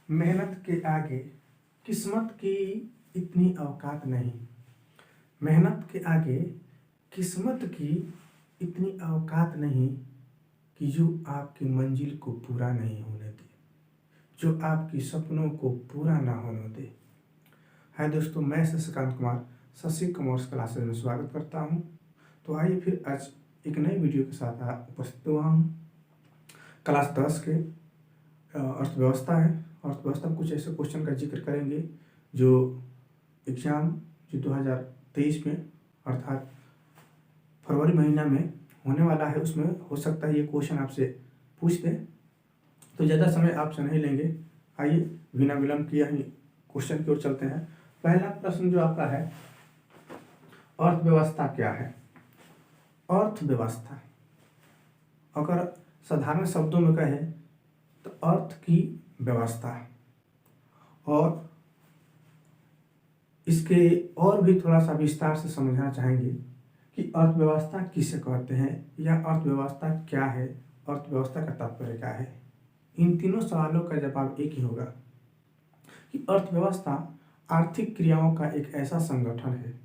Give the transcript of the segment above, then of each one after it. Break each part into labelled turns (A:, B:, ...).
A: मेहनत के आगे किस्मत की इतनी औकात नहीं। मेहनत के आगे किस्मत की इतनी औकात नहीं कि जो आपकी मंजिल को पूरा नहीं होने दे, जो आपकी सपनों को पूरा ना होने दे। हाय दोस्तों, मैं शशिकांत कुमार शशि कॉमर्स क्लासेस में स्वागत करता हूं। तो आइए फिर आज एक नई वीडियो के साथ उपस्थित हुआ हूं। क्लास 10 के अर्थव्यवस्था है। अर्थव्यवस्था में कुछ ऐसे क्वेश्चन का जिक्र करेंगे जो एग्ज़ाम जो 2023 में अर्थात फरवरी महीना में होने वाला है, उसमें हो सकता है ये क्वेश्चन आपसे पूछ दें। तो ज़्यादा समय आपसे नहीं लेंगे, आइए बिना विलंब किए ही क्वेश्चन की ओर चलते हैं। पहला प्रश्न जो आपका है, अर्थव्यवस्था क्या है? अर्थव्यवस्था अगर साधारण शब्दों में कहें तो अर्थ की व्यवस्था, और इसके और भी थोड़ा सा विस्तार से समझना चाहेंगे कि अर्थव्यवस्था किसे कहते हैं या अर्थव्यवस्था क्या है, अर्थव्यवस्था का तात्पर्य क्या है। इन तीनों सवालों का जवाब एक ही होगा कि अर्थव्यवस्था आर्थिक क्रियाओं का एक ऐसा संगठन है।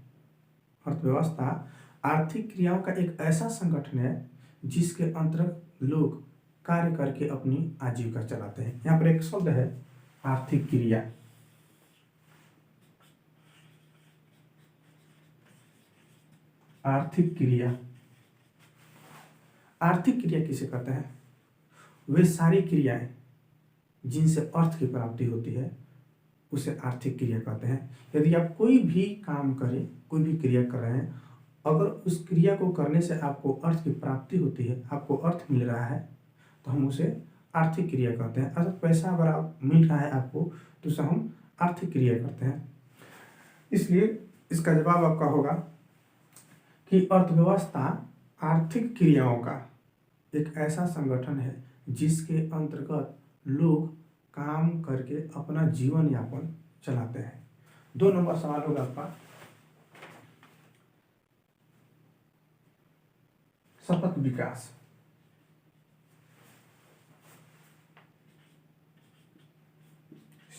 A: अर्थव्यवस्था आर्थिक क्रियाओं का एक ऐसा संगठन है जिसके अंतर्गत लोग कार्य करके अपनी आजीविका चलाते हैं। यहाँ पर एक शब्द है आर्थिक क्रिया। आर्थिक क्रिया, आर्थिक क्रिया किसे कहते हैं? वे सारी क्रियाएं जिनसे अर्थ की प्राप्ति होती है उसे आर्थिक क्रिया कहते हैं। यदि आप कोई भी काम करें, कोई भी क्रिया कर रहे हैं, अगर उस क्रिया को करने से आपको अर्थ की प्राप्ति होती है, आपको अर्थ मिल रहा है, तो हम उसे आर्थिक क्रिया कहते हैं। अगर पैसा अगर आप मिल रहा है आपको, तो उसे हम आर्थिक क्रिया कहते हैं। इसलिए इसका जवाब आपका होगा कि अर्थव्यवस्था आर्थिक क्रियाओं का एक ऐसा संगठन है जिसके अंतर्गत लोग काम करके अपना जीवन यापन चलाते हैं। 2 नंबर सवाल होगा आपका, सतत विकास।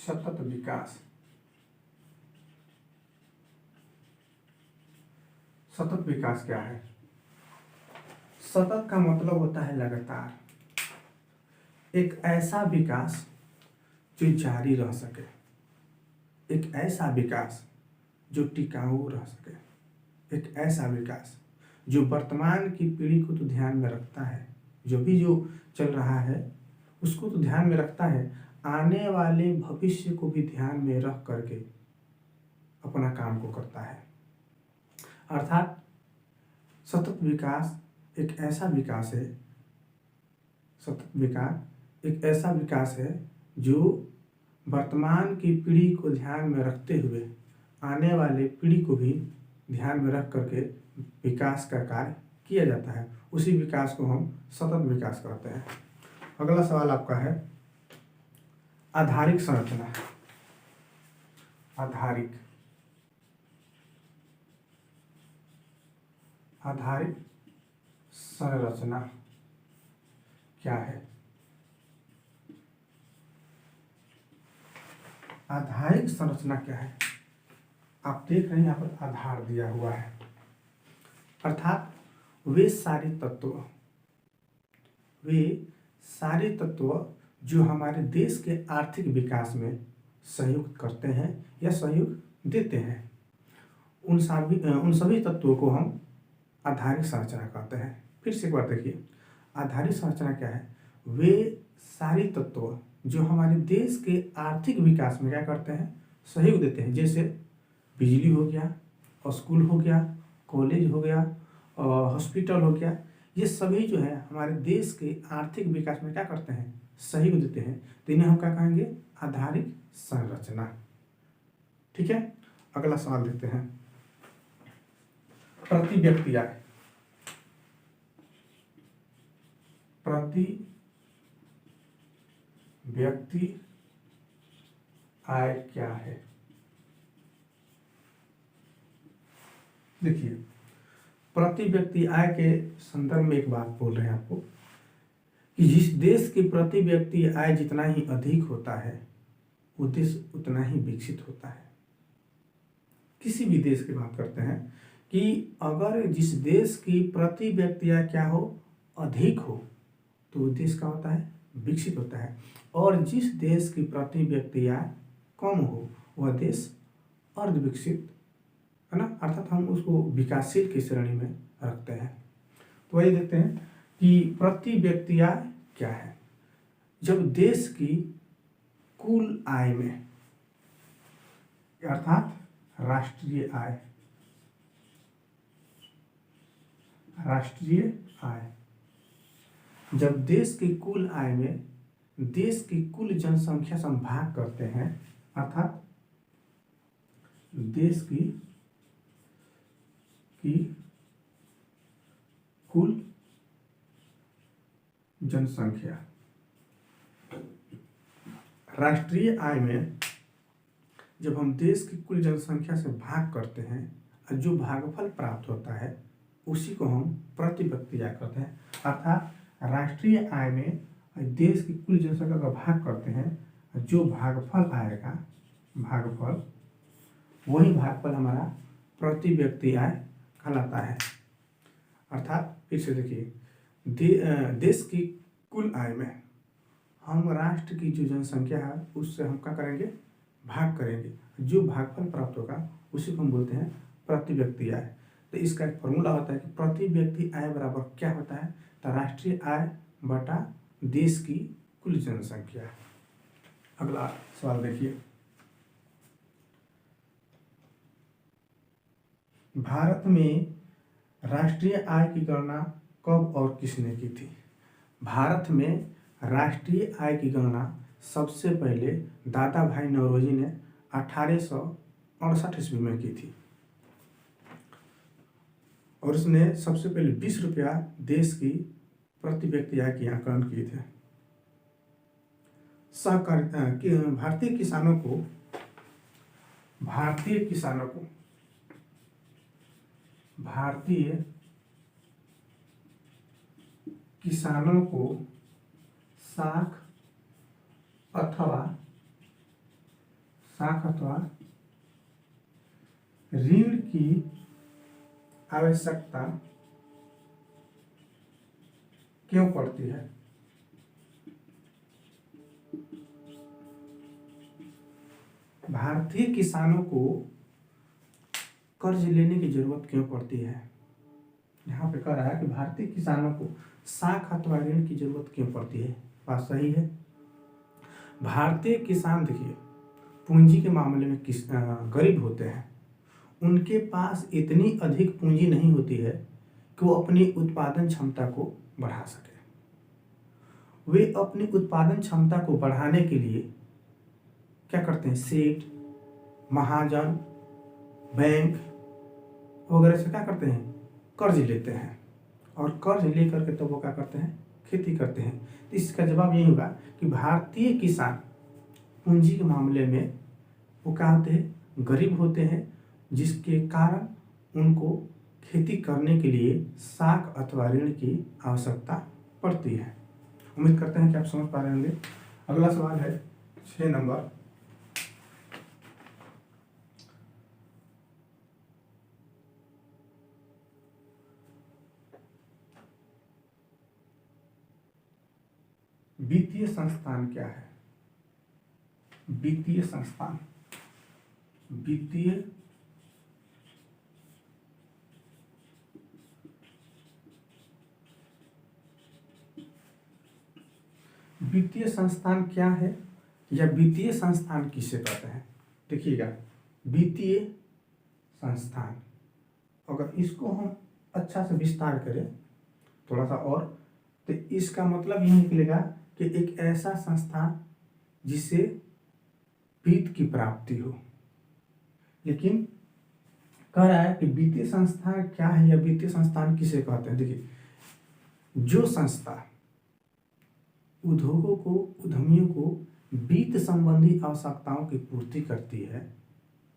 A: सतत विकास, सतत विकास क्या है? सतत का मतलब होता है लगातार, एक ऐसा विकास जो जारी रह सके, एक ऐसा विकास जो टिकाऊ रह सके, एक ऐसा विकास जो वर्तमान की पीढ़ी को तो ध्यान में रखता है, जो चल रहा है उसको तो ध्यान में रखता है, आने वाले भविष्य को भी ध्यान में रख करके अपना काम को करता है। अर्थात सतत विकास एक ऐसा विकास है, सतत विकास एक ऐसा विकास है जो वर्तमान की पीढ़ी को ध्यान में रखते हुए आने वाले पीढ़ी को भी ध्यान में रख करके विकास का कार्य किया जाता है। उसी विकास को हम सतत विकास कहते हैं। अगला सवाल आपका है आधारिक संरचना। आधारिक संरचना क्या है? आधारिक संरचना क्या है? आप देख रहे हैं यहाँ पर आधार दिया हुआ है, अर्थात वे सारे तत्व जो हमारे देश के आर्थिक विकास में सहयोग करते हैं या सहयोग देते हैं, उन सभी तत्वों को हम आधारिक संरचना कहते हैं। फिर से एक बार देखिए, आधारिक संरचना क्या है? वे सारे तत्व जो हमारे देश के आर्थिक विकास में क्या करते हैं? सहयोग देते हैं। जैसे बिजली हो गया, स्कूल हो गया, कॉलेज हो गया, हॉस्पिटल हो गया, ये सभी जो है हमारे देश के आर्थिक विकास में क्या करते हैं? सहयोग देते हैं। तो इन्हें हम क्या कहेंगे? आधारिक संरचना। ठीक है, अगला सवाल देखते हैं, प्रति व्यक्ति आय। प्रति व्यक्ति आय क्या है? देखिए, प्रति व्यक्ति आय के संदर्भ में एक बात बोल रहे हैं आपको कि जिस देश की प्रति व्यक्ति आय जितना ही अधिक होता है, वो देश उतना ही विकसित होता है। किसी भी देश की बात करते हैं कि अगर जिस देश की प्रति व्यक्ति आय क्या हो, अधिक हो, तो वो देश का होता है, विकसित होता है। और जिस देश की प्रति व्यक्ति आय कम हो, वह देश अर्ध विकसित है ना, अर्थात हम उसको विकासशील की श्रेणी में रखते हैं। तो वही देखते हैं कि प्रति व्यक्ति आय क्या है। जब देश की कुल आय में, अर्थात राष्ट्रीय आय, जब देश की कुल आय में देश की कुल जनसंख्या से हम भाग करते हैं, अर्थात देश की कुल जनसंख्या, राष्ट्रीय आय में जब हम देश की कुल जनसंख्या से भाग करते हैं और जो भागफल प्राप्त होता है उसी को हम प्रति व्यक्ति आय कहते हैं। अर्थात राष्ट्रीय आय में देश की कुल जनसंख्या का भाग करते हैं, जो भागफल आएगा, वही भागफल हमारा प्रति व्यक्ति आय कहलाता है। अर्थात फिर से देखिए, देश की कुल आय में हम राष्ट्र की जो जनसंख्या है उससे हम क्या करेंगे, भाग करेंगे, जो भागफल प्राप्त होगा उसी को हम बोलते हैं प्रति व्यक्ति आय। तो इसका एक फॉर्मूला होता है कि प्रति व्यक्ति आय बराबर क्या होता है, तो राष्ट्रीय आय बटा देश की कुल जनसंख्या। अगला सवाल देखिए, भारत में राष्ट्रीय आय की गणना कब और किसने की थी? भारत में राष्ट्रीय आय की गणना सबसे पहले दादा भाई नौरोजी ने 1868 ईस्वी में की थी और उसने सबसे पहले 20 रुपया देश की प्रति व्यक्ति आय के आंकलन किए थे। भारतीय किसानों को साख अथवा ऋण की आवश्यकता क्यों पड़ती है? भारतीय किसानों को कर्ज लेने की जरूरत क्यों पड़ती है? यहाँ पे कह रहा है कि भारतीय किसानों को साख अथवा ऋण की जरूरत क्यों पड़ती है। बात सही है। भारतीय किसान देखिए पूंजी के मामले में गरीब होते हैं, उनके पास इतनी अधिक पूंजी नहीं होती है कि वो अपनी उत्पादन क्षमता को बढ़ा सके। वे अपनी उत्पादन क्षमता को बढ़ाने के लिए क्या करते हैं, सेठ, महाजन, बैंक वगैरह से क्या करते हैं, कर्ज लेते हैं और कर्ज लेकर के तब वो क्या करते हैं, खेती करते हैं। तो इसका जवाब यही होगा कि भारतीय किसान पूंजी के मामले में वो क्या होते हैं, गरीब होते हैं, जिसके कारण उनको खेती करने के लिए साख अथवा ऋण की आवश्यकता पड़ती है। उम्मीद करते हैं कि आप समझ पा रहे होंगे। अगला सवाल है 6 नंबर, वित्तीय संस्थान क्या है? वित्तीय संस्थान, वित्तीय संस्थान क्या है या वित्तीय संस्थान किसे कहते हैं? देखिएगा, वित्तीय संस्थान अगर इसको हम अच्छा से विस्तार करें थोड़ा सा और, तो इसका मतलब यह निकलेगा कि एक ऐसा संस्थान जिसे वित्त की प्राप्ति हो। लेकिन कह रहा है कि वित्तीय संस्थान क्या है या वित्तीय संस्थान किसे कहते हैं। देखिए, जो संस्था उद्योगों को, उद्यमियों को वित्त संबंधी आवश्यकताओं की पूर्ति करती है,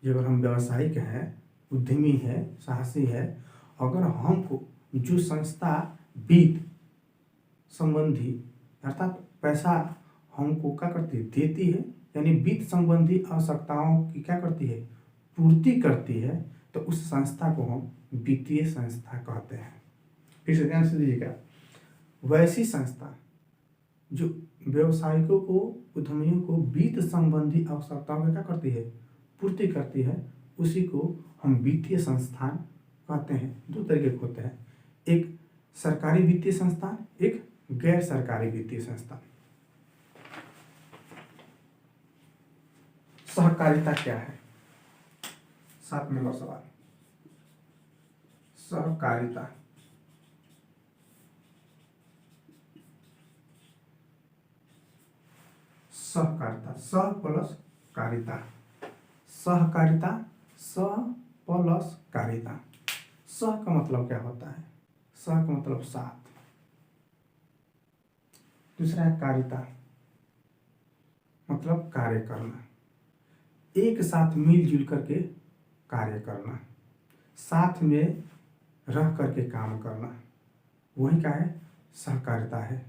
A: जो अगर हम व्यावसायिक हैं, उद्यमी है, साहसी है, अगर हमको जो संस्था वित्त संबंधी अर्थात पैसा हमको क्या करती है, देती है, यानी वित्त संबंधी आवश्यकताओं की क्या करती है, पूर्ति करती है, तो उस संस्था को हम वित्तीय संस्था कहते हैं। फिर से ध्यान से दीजिएगा, वैसी संस्था जो व्यवसायिकों को, उद्यमियों को वित्त संबंधी आवश्यकताओं में क्या करती है, पूर्ति करती है, उसी को हम वित्तीय संस्थान कहते हैं। दो तरीके के होते हैं, एक सरकारी वित्तीय संस्थान, एक गैर सरकारी वित्तीय संस्थान। सहकारिता क्या है? 7 नंबर सवाल, सहकारिता। सहकारिता, सह प्लस कारिता, सहकारिता, सह प्लस कारिता। सह का मतलब क्या होता है? सह का मतलब साथ। दूसरा है कारिता, मतलब कार्य करना, एक साथ मिलजुल करके कार्य करना, साथ में रह करके काम करना, वही क्या है, सहकारिता है।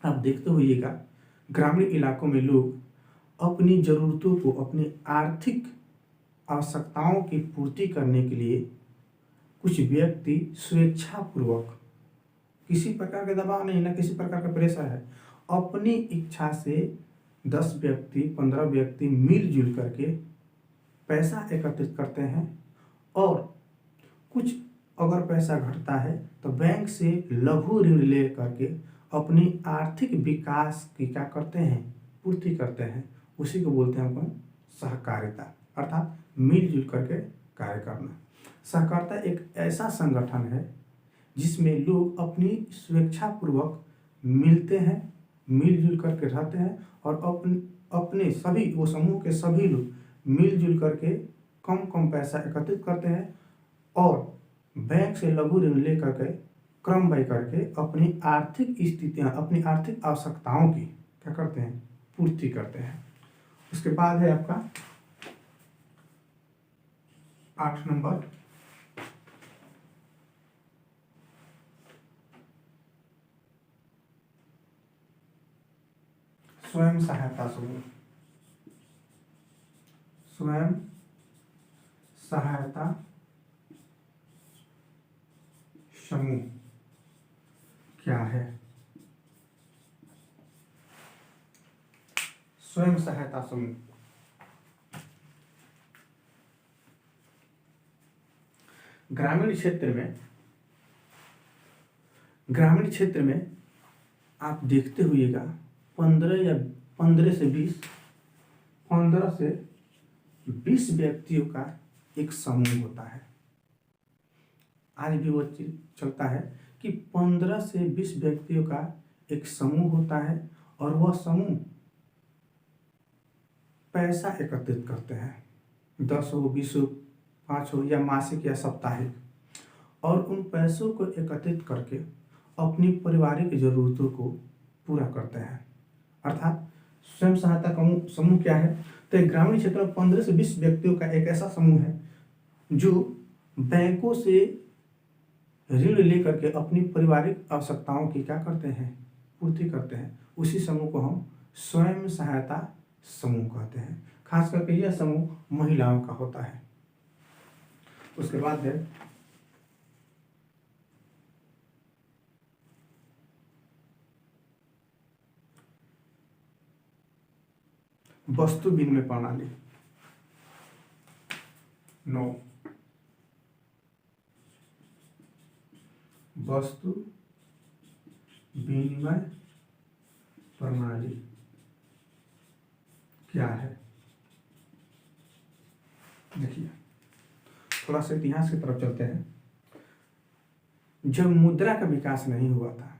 A: आप देखते होइएगा, ग्रामीण इलाकों में लोग अपनी ज़रूरतों को, अपनी आर्थिक आवश्यकताओं की पूर्ति करने के लिए कुछ व्यक्ति स्वेच्छापूर्वक, किसी प्रकार का दबाव नहीं, ना किसी प्रकार का प्रेशर है, अपनी इच्छा से 10 व्यक्ति 15 व्यक्ति मिलजुल करके पैसा एकत्रित करते हैं, और कुछ अगर पैसा घटता है तो बैंक से लघु ऋण ले करके अपनी आर्थिक विकास की क्या करते हैं, पूर्ति करते हैं। उसी को बोलते हैं अपन सहकारिता, अर्थात मिलजुल करके कार्य करना। सहकारिता एक ऐसा संगठन है जिसमें लोग अपनी स्वेच्छापूर्वक मिलते हैं, मिलजुल करके रहते हैं, और अपने सभी, वो समूह के सभी लोग मिलजुल करके कम कम पैसा एकत्रित करते हैं, और बैंक से लघु ऋण ले करके क्रम बाई करके अपनी आर्थिक स्थितियाँ, अपनी आर्थिक आवश्यकताओं की क्या करते हैं, पूर्ति करते हैं। उसके बाद है आपका 8 नंबर, स्वयं सहायता समूह। स्वयं सहायता समूह क्या है? स्वयं सहायता समूह ग्रामीण क्षेत्र में आप देखते हुइएगा 15 से 20 व्यक्तियों का एक समूह होता है। आज भी वो चीज चलता है कि 15 से 20 व्यक्तियों का एक समूह होता है, और वह समूह पैसा एकत्रित करते हैं, 10 हो, 20 हो, 5 हो, या मासिक या साप्ताहिक, और उन पैसों को एकत्रित करके अपनी पारिवारिक जरूरतों को पूरा करते हैं। अर्थात स्वयं सहायता समूह क्या है? तो एक ग्रामीण क्षेत्र में 15 से 20 व्यक्तियों का एक ऐसा समूह है जो बैंकों से ऋण लेकर के अपनी पारिवारिक आवश्यकताओं की क्या करते हैं, पूर्ति करते हैं। उसी समूह को हम स्वयं सहायता समूह कहते हैं। खास करके यह समूह महिलाओं का होता है। उसके बाद है वस्तु विनिमय प्रणाली। 9, वस्तु विनिमय प्रणाली क्या है? देखिए, थोड़ा सा इतिहास की तरफ चलते हैं। जब मुद्रा का विकास नहीं हुआ था,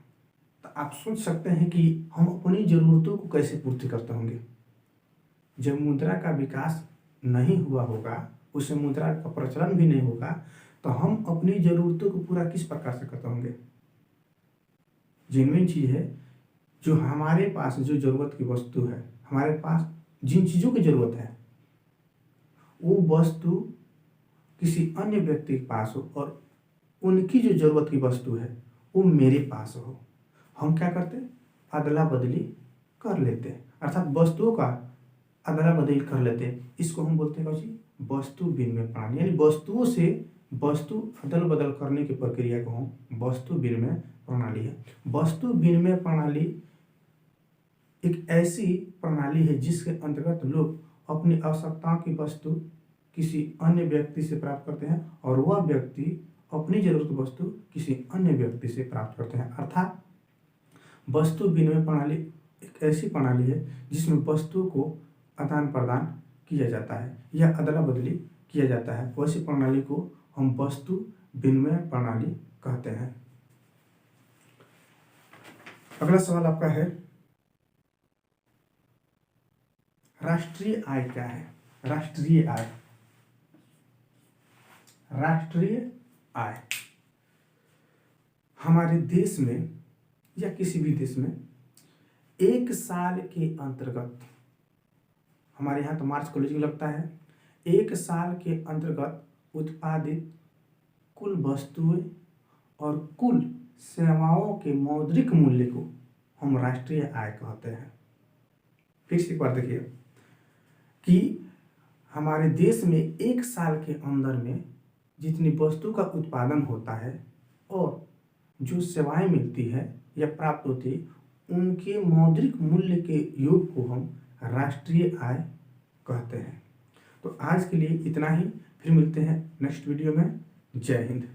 A: तो आप सोच सकते हैं कि हम अपनी जरूरतों को कैसे पूर्ति करते होंगे। जब मुद्रा का विकास नहीं हुआ होगा, उसे मुद्रा का प्रचलन भी नहीं होगा, तो हम अपनी जरूरतों को पूरा किस प्रकार से करते होंगे। जेन्युइन चीज है, जो हमारे पास जो जरूरत की वस्तु है, हमारे पास जिन चीजों की जरूरत है, वो वस्तु किसी अन्य व्यक्ति के पास हो, और उनकी जो जरूरत की वस्तु है वो मेरे पास हो, हम क्या करते, अदला बदली कर लेते हैं, अर्थात वस्तुओं का अदला बदली कर लेते हैं। इसको हम बोलते हैं कौन वस्तु विनिमय प्रणाली, यानी वस्तुओं से वस्तु अदल बदल करने की प्रक्रिया को हम वस्तु विनिमय प्रणाली है। वस्तु विनिमय प्रणाली एक ऐसी प्रणाली है जिसके अंतर्गत लोग अपनी आवश्यकताओं की वस्तु किसी अन्य व्यक्ति से प्राप्त करते हैं और वह व्यक्ति अपनी जरूरत की वस्तु किसी अन्य व्यक्ति से प्राप्त करते हैं। अर्थात वस्तु विनिमय प्रणाली एक ऐसी प्रणाली है जिसमें वस्तुओं को आदान प्रदान किया जाता है या अदला बदली किया जाता है। वैसी प्रणाली को हम वस्तु विनिमय प्रणाली कहते हैं। अगला सवाल आपका है, राष्ट्रीय आय क्या है? राष्ट्रीय आय, राष्ट्रीय आय हमारे देश में या किसी भी देश में एक साल के अंतर्गत, हमारे यहाँ तो मार्च कॉलेज लगता है, एक साल के अंतर्गत उत्पादित कुल वस्तुएं और कुल सेवाओं के मौद्रिक मूल्य को हम राष्ट्रीय आय कहते हैं। फिर से एक बार देखिए कि हमारे देश में एक साल के अंदर में जितनी वस्तु का उत्पादन होता है और जो सेवाएं मिलती है या प्राप्त होती है, उनके मौद्रिक मूल्य के योग को हम राष्ट्रीय आय कहते हैं। तो आज के लिए इतना ही, फिर मिलते हैं नेक्स्ट वीडियो में। जय हिंद।